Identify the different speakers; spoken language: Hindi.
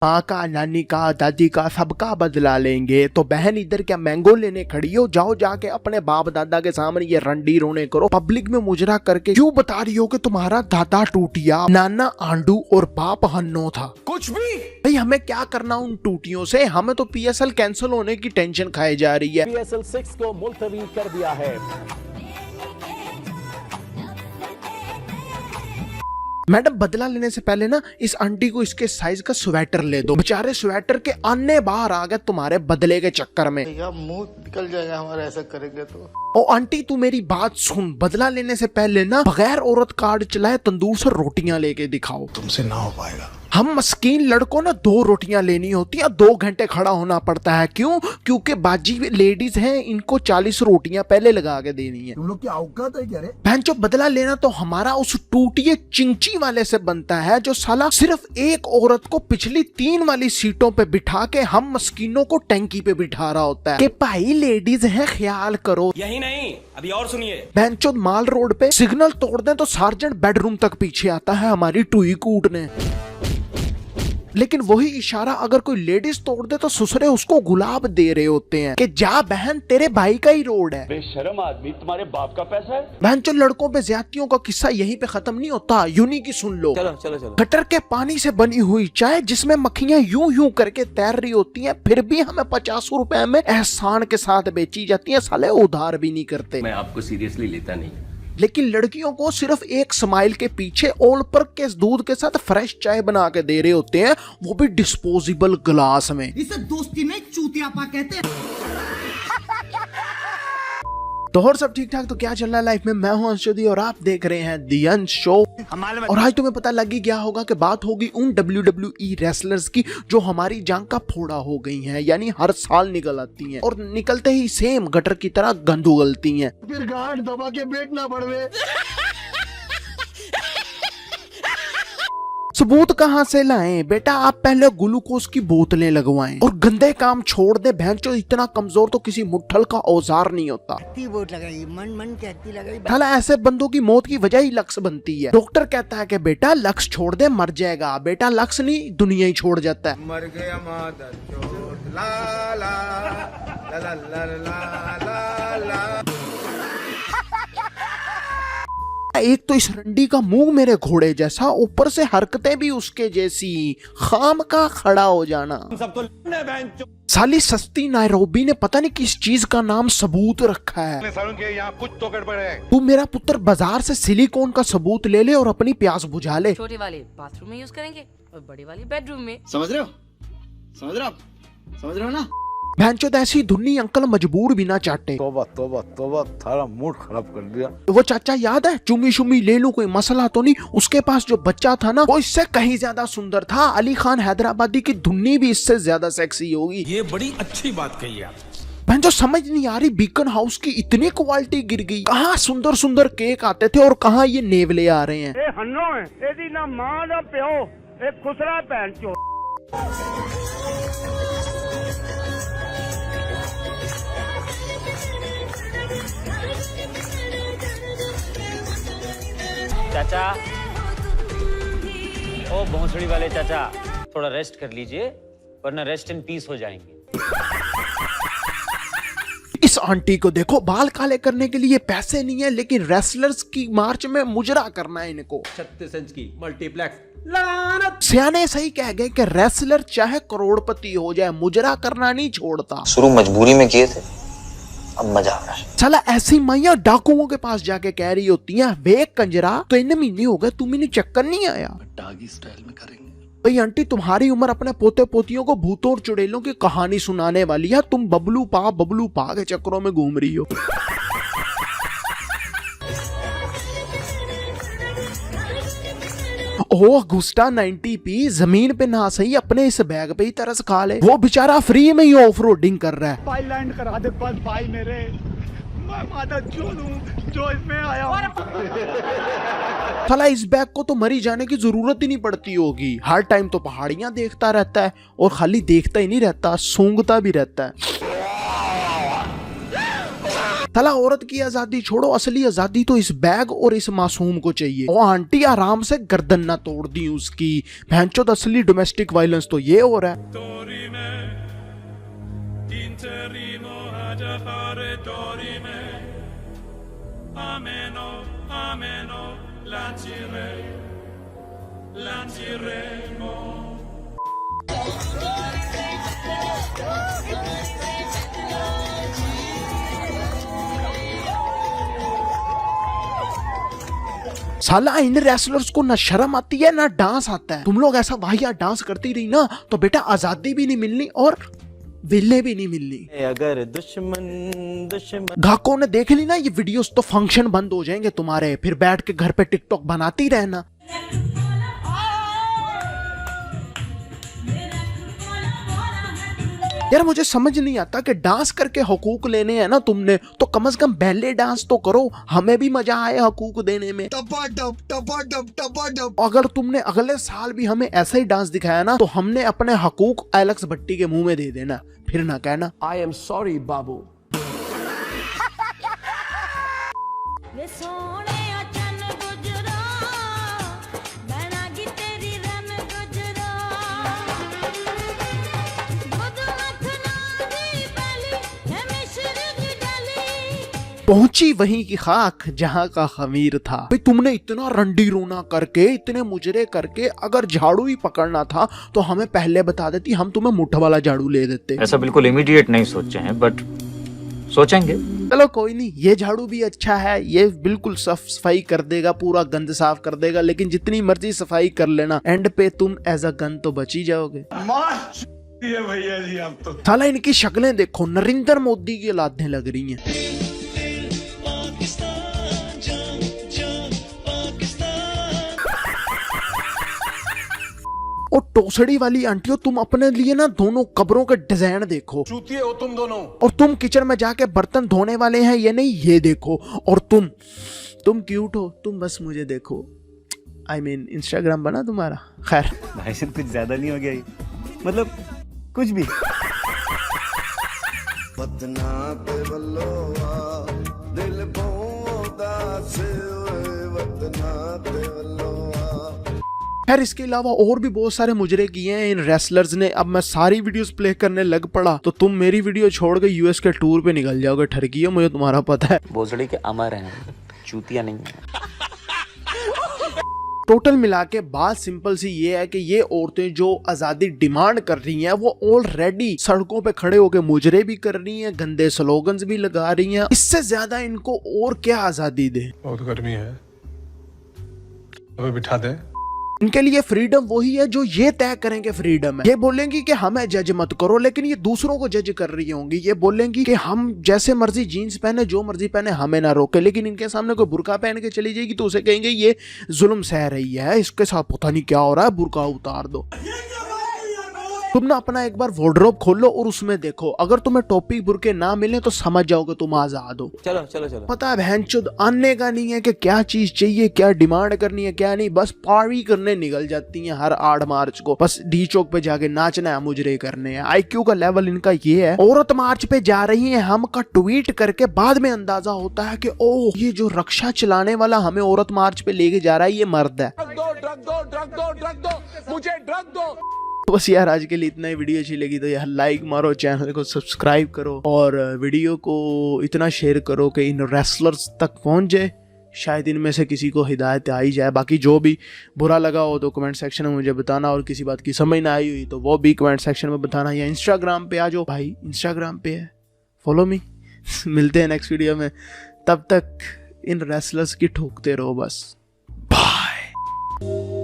Speaker 1: माँ का, नानी का, दादी का, सबका बदला लेंगे। तो बहन इधर क्या मैंगो लेने खड़ी हो? जाओ जाके अपने बाप दादा के सामने ये रंडी रोने करो, पब्लिक में मुजरा करके क्यों बता रही हो कि तुम्हारा दादा टूटिया, नाना आंडू और बाप हन्नो था। कुछ भी भाई, हमें क्या करना उन टूटियों से? हमें तो PSL कैंसिल होने की टेंशन खाई जा रही है।
Speaker 2: PSL 6 को मुलतवी कर दिया है।
Speaker 1: मैडम, बदला लेने से पहले ना इस आंटी को इसके साइज का स्वेटर ले दो। बेचारे स्वेटर के अन्ने बाहर आ गए तुम्हारे बदले के चक्कर में।
Speaker 3: मुंह निकल जाएगा हमारा ऐसा करेंगे तो।
Speaker 1: ओ आंटी, तू मेरी बात सुन। बदला लेने से पहले ना बगैर औरत कार्ड चलाए तंदूर से रोटियां लेके दिखाओ।
Speaker 3: तुमसे ना हो पाएगा।
Speaker 1: हम मस्कीन लड़कों ना 2 रोटियां लेनी होती है, 2 घंटे खड़ा होना पड़ता है। क्यों? क्योंकि बाजी लेडीज हैं, इनको 40 रोटियां पहले लगा के देनी है।
Speaker 3: तुम लोग की औकात है क्या रे?
Speaker 1: भैंचो, बदला लेना तो हमारा उस टूटिए चिंची वाले से बनता है जो साला सिर्फ एक औरत को पिछली 3 वाली सीटों पे बिठा के हम मस्कीनों को टैंकी पे बिठा रहा होता है कि भाई लेडीज हैं, ख्याल करो।
Speaker 4: यही नहीं, अभी और सुनिए।
Speaker 1: भैंचो, माल रोड पे सिग्नल तोड़ दें तो सार्जेंट बेडरूम तक पीछे आता है हमारी टुई कूटने। लेकिन वही इशारा अगर कोई लेडीज तोड़ दे तो ससुरे उसको गुलाब दे रहे होते हैं कि जा बहन, तेरे भाई का ही रोड है।
Speaker 2: बेशरम आदमी, तुम्हारे बाप का पैसा है।
Speaker 1: बहनचोद, लड़कों पे ज्यादतियों का किस्सा यहीं पे खत्म नहीं होता, यूनी की सुन लो।
Speaker 4: चलो चलो चलो।
Speaker 1: गटर के पानी से बनी हुई चाय जिसमें मक्खियां यूं यूं करके तैर रही होती हैं, फिर भी हमें 50 रुपए में एहसान के साथ बेची जाती है। साले उधार भी नहीं करते।
Speaker 4: मैं आपको सीरियसली लेता नहीं।
Speaker 1: लेकिन लड़कियों को सिर्फ एक स्माइल के पीछे ओल पर के दूध के साथ फ्रेश चाय बना के दे रहे होते हैं, वो भी डिस्पोजेबल ग्लास में।
Speaker 5: इसे दोस्ती में चूतियापा कहते हैं।
Speaker 1: तो और सब ठीक ठाक? तो क्या चल रहा है लाइफ में? मैं हूं अंशुदी और आप देख रहे हैं दी अंश शो। और आज तुम्हें पता लग ही गया होगा कि बात होगी उन WWE रेसलर्स की जो हमारी जान का फोड़ा हो गई हैं, यानी हर साल निकल आती हैं और निकलते ही सेम गटर की तरह गंद उगलती हैं।
Speaker 3: फिर गांठ दबा के बैठना पड़वे।
Speaker 1: सबूत कहाँ से लाएं? बेटा, आप पहले ग्लूकोज की बोतलें लगवाएं और गंदे काम छोड़ दे। भैंचो, इतना कमजोर तो किसी मुट्ठल का औजार नहीं होता।
Speaker 5: बोट लगाई, मन मन कहती लगाई।
Speaker 1: साला ऐसे बंदों की मौत की वजह ही लक्ष्य बनती है। डॉक्टर कहता है कि बेटा लक्ष्य छोड़ दे, मर जाएगा। बेटा लक्ष्य नहीं, दुनिया ही छोड़ जाता है।
Speaker 3: मर गया मादर चोट, ला ला ला ला ला ला ला ला।
Speaker 1: एक तो इस रंडी का मुंह मेरे घोड़े जैसा, ऊपर से हरकतें भी उसके जैसी। खाम का खड़ा हो जाना।
Speaker 4: सब तो
Speaker 1: साली सस्ती नायरोबी ने पता नहीं किस चीज का नाम सबूत रखा है।
Speaker 3: यहाँ कुछ तो गड़बड़ है।
Speaker 1: तू मेरा पुत्र बाजार से सिलिकॉन का सबूत ले ले और अपनी प्यास बुझा ले।
Speaker 6: छोटे वाले बाथरूम में यूज करेंगे और बड़े वाली बेडरूम में।
Speaker 3: समझ रहे हो? समझ रहे हो? समझ रहे हो ना?
Speaker 1: भैंचोद, ऐसी धुन्नी अंकल मजबूर भी ना चाटे।
Speaker 3: तोबा तोबा तोबा, थारा मूड खराब कर दिया।
Speaker 1: वो चाचा याद है, चुमी शुमी ले लूं कोई मसला तो नहीं? उसके पास जो बच्चा था ना, वो इससे कहीं ज्यादा सुंदर था। अली खान हैदराबादी की धुन्नी भी इससे ज्यादा सेक्सी होगी।
Speaker 4: ये बड़ी अच्छी बात कही आप।
Speaker 1: भैंचो, समझ नहीं आ रही बीकन हाउस की इतनी क्वालिटी गिर गई। कहाँ सुंदर सुंदर केक आते थे और कहाँ ये नेवले आ रहे हैं।
Speaker 7: हन्नो है, एदी ना मां ना प्यो, एक खुसरा भैन चो।
Speaker 8: चाचा, ओ भोंसड़ी वाले चाचा, थोड़ा रेस्ट कर लीजिए वरना रेस्ट इन पीस हो जाएंगे।
Speaker 1: इस आंटी को देखो, बाल काले करने के लिए पैसे नहीं है, लेकिन रेसलर्स की मार्च में मुजरा करना है इनको।
Speaker 4: 36 इंच की मल्टीप्लेक्स।
Speaker 1: सियाने सही कह गए कि रेसलर चाहे करोड़पति हो जाए, मुजरा करना नहीं छोड़ता।
Speaker 9: शुरू मजबूरी में किए थे, अब मजा आ रहा है।
Speaker 1: साला ऐसी माइया डाकुओं के पास जाके कह रही होती हैं, वे कंजरा तो इन महीने हो गए तुम्हें चक्कर नहीं आया।
Speaker 3: डागी स्टाइल में करेंगे।
Speaker 1: भाई आंटी, तुम्हारी उम्र अपने पोते पोतियों को भूतों और चुड़ैलों की कहानी सुनाने वाली है। तुम बबलू पा के चक्करों में घूम रही हो। ओह गुस्टा 90p, जमीन पे ना सही अपने इस बैग पे ही तरस खा ले। वो बेचारा फ्री में ही ऑफ रोडिंग कर रहा है।
Speaker 7: भाई लैंड करा दे बस भाई मेरे, मैं माता चोदूं जो इसमें आया।
Speaker 1: साला इस बैग को तो मरी जाने की जरूरत ही नहीं पड़ती होगी। हर टाइम तो पहाड़ियां देखता रहता है और खाली देखता ही नहीं रहता, सूंघता भी रहता है। साला औरत की आजादी छोड़ो, असली आजादी तो इस बैग और इस मासूम को चाहिए। वो आंटी आराम से गर्दन ना तोड़ दी उसकी। भैंचोद असली डोमेस्टिक वायलेंस तो ये हो रहा है। साला इन रेसलर्स को ना शर्म आती है ना डांस आता है। तुम लोग ऐसा वाहिया डांस करती रही ना तो बेटा आजादी भी नहीं मिलनी और विले भी नहीं मिलनी।
Speaker 8: अगर दुश्मन
Speaker 1: ग्राहकों ने देख ली ना ये वीडियोस तो फंक्शन बंद हो जाएंगे तुम्हारे, फिर बैठ के घर पे टिकटॉक बनाती रहना। यार मुझे समझ नहीं आता कि डांस करके हकूक लेने हैं ना तुमने, तो कम से कम बैले डांस तो करो, हमें भी मजा आए हकूक देने में। अगर तुमने अगले साल भी हमें ऐसा ही डांस दिखाया ना तो हमने अपने हकूक एलेक्स भट्टी के मुंह में दे देना, फिर ना कहना
Speaker 2: आई एम सॉरी बाबू।
Speaker 1: पहुंची वहीं की खाक जहां का खमीर था। भाई तुमने इतना रंडी रोना करके, इतने मुजरे करके अगर झाड़ू ही पकड़ना था तो हमें पहले बता देती, हम तुम्हें मुट्ठा वाला झाड़ू ले देते।
Speaker 8: ऐसा बिल्कुल इमीडिएट नहीं सोचे हैं, बट सोचेंगे।
Speaker 1: चलो कोई नहीं, ये झाड़ू भी अच्छा है, ये बिल्कुल सफाई कर देगा, पूरा गंद साफ कर देगा। लेकिन जितनी मर्जी सफाई कर लेना, एंड पे तुम एज अ गन तो बच ही जाओगे।
Speaker 7: भैया जी आप तो
Speaker 1: साला इनकी शक्लें देखो, नरेंद्र मोदी की औलादें लग रही हैं। और टोसड़ी वाली आंटियों, तुम अपने लिए ना दोनों कब्रों के डिजाइन देखो।
Speaker 4: चूतिए हो तुम दोनों।
Speaker 1: और तुम किचन में जाके बर्तन धोने वाले हैं ये नहीं, ये देखो। और तुम क्यूट हो, तुम बस मुझे देखो। I mean, इंस्टाग्राम बना तुम्हारा? खैर
Speaker 10: भाई साहब कुछ ज्यादा नहीं हो गया ये? मतलब कुछ भी।
Speaker 1: खैर इसके अलावा और भी बहुत सारे मुजरे किए हैं इन रेसलर्स ने। अब मैं सारी वीडियोस प्ले करने लग पड़ा तो तुम मेरी वीडियो छोड़ के यूएस के टूर पे निकल जाओगे। ठरकी हो, मुझे तुम्हारा पता है।
Speaker 10: भोसड़ी के अमर हैं, चूतिया नहीं है।
Speaker 1: टोटल मिला के बात सिंपल सी ये है कि ये औरतें जो आजादी डिमांड कर रही हैं वो ऑलरेडी सड़कों पे खड़े होकर मुजरे भी कर रही हैं, गंदे स्लोगन्स भी लगा रही हैं। इससे ज्यादा इनको और क्या आजादी दे।
Speaker 7: बहुत गर्मी है, हमें बिठा दे।
Speaker 1: इनके लिए फ्रीडम वही है जो ये तय करेंगे फ्रीडम है। ये बोलेंगी कि हमें जज मत करो, लेकिन ये दूसरों को जज कर रही होंगी। ये बोलेंगी कि हम जैसे मर्जी जीन्स पहने, जो मर्जी पहने, हमें ना रोके। लेकिन इनके सामने कोई बुर्का पहन के चली जाएगी तो उसे कहेंगे ये जुल्म सह रही है, इसके साथ पता नहीं क्या हो रहा है, बुर्का उतार दो। तुम ना अपना एक बार वार्डरोब खोलो और उसमें देखो, अगर तुम्हें टोपी बुरके ना मिले तो समझ जाओगे तुम आजाद हो।
Speaker 10: चलो चलो चलो।
Speaker 1: पता है बहनचोद आने का नहीं है कि क्या चीज चाहिए, क्या डिमांड करनी है, क्या नहीं। बस पार्टी करने निकल जाती हैं हर 8 मार्च को। बस डी चौक पे जाके नाचना है, मुजरे करने हैं। IQ का लेवल इनका ये है। औरत मार्च पे जा रही है हम का ट्वीट करके बाद में अंदाजा होता है कि ओह ये जो रक्षा चलाने वाला हमें औरत मार्च पे लेके जा रहा है ये मर्द है।
Speaker 2: ड्रग दो, मुझे ड्रग दो।
Speaker 1: बस यार आज के लिए इतना ही। वीडियो अच्छी लगी तो यार लाइक मारो, चैनल को सब्सक्राइब करो और वीडियो को इतना शेयर करो कि इन रेसलर्स तक पहुंच जाए। शायद इनमें से किसी को हिदायत आ ही जाए। बाकी जो भी बुरा लगा हो तो कमेंट सेक्शन में मुझे बताना, और किसी बात की समझ ना आई हुई तो वो भी कमेंट सेक्शन में बताना। या इंस्टाग्राम पे आ जाओ भाई, इंस्टाग्राम पे है, फॉलो मी। मिलते हैं नेक्स्ट वीडियो में, तब तक इन रेसलर्स की ठोकते रहो बस। बाय।